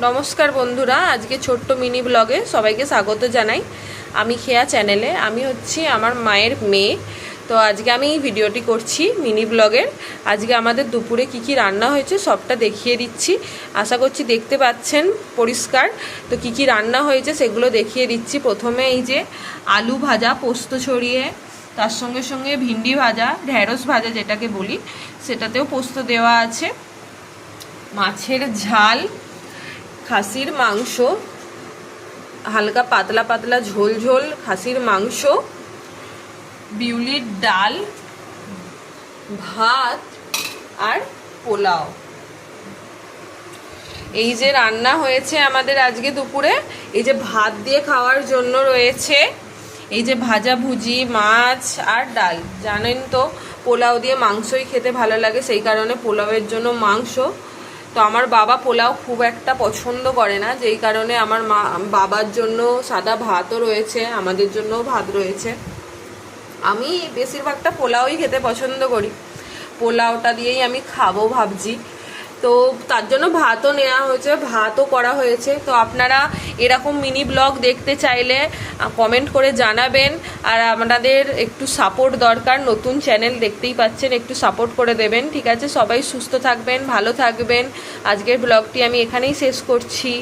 নমস্কার বন্ধুরা, আজকে ছোট্ট মিনি ব্লগে সবাইকে স্বাগত জানাই। আমি খেয়া চ্যানেলে। আমি হচ্ছি আমার মায়ের মেয়ে। তো আজকে আমি এই ভিডিওটি করছি মিনি ব্লগের। আজকে আমাদের দুপুরে কি কি রান্না হয়েছে সবটা দেখিয়ে দিচ্ছি। আশা করছি দেখতে পাচ্ছেন পরিষ্কার। তো কি কি রান্না হয়েছে সেগুলো দেখিয়ে দিচ্ছি। প্রথমে এই যে আলু ভাজা পোস্ত ছড়িয়ে, তার সঙ্গে সঙ্গে ভিন্ডি ভাজা, ঢ্যাঁড়স ভাজা যেটাকে বলি, সেটাতেও পোস্ত দেওয়া আছে, মাছের ঝাল, খাসির মাংস, হালকা পাতলা পাতলা ঝোল ঝোল খাসির মাংস, বিউলির ডাল, ভাত আর পোলাও। এই যে রান্না হয়েছে আমাদের আজকে দুপুরে, এই যে ভাত দিয়ে খাওয়ার জন্য রয়েছে এই যে ভাজা ভুজি, মাছ আর ডাল। জানেন তো পোলাও দিয়ে মাংসই খেতে ভালো লাগে, সেই কারণে পোলাওয়ের জন্য মাংস। তো আমার বাবা পোলাও খুব একটা পছন্দ করে না, যেই কারণে আমার বাবার জন্য সাদা ভাতও রয়েছে, আমাদের জন্যও ভাত রয়েছে। আমি বেশিরভাগটা পোলাওই খেতে পছন্দ করি, পোলাওটা দিয়েই আমি খাবো ভাবছি। তো তার জন্য ভাতও নেওয়া হয়েছে, ভাতও করা হয়েছে। তো আপনারা এরকম মিনি ব্লগ দেখতে চাইলে কমেন্ট করে জানাবেন। আর আপনাদের একটু সাপোর্ট দরকার, নতুন চ্যানেল দেখতেই পাচ্ছেন, একটু সাপোর্ট করে দেবেন, ঠিক আছে? সবাই সুস্থ থাকবেন, ভালো থাকবেন। আজকের ব্লগটি আমি এখানেই শেষ করছি।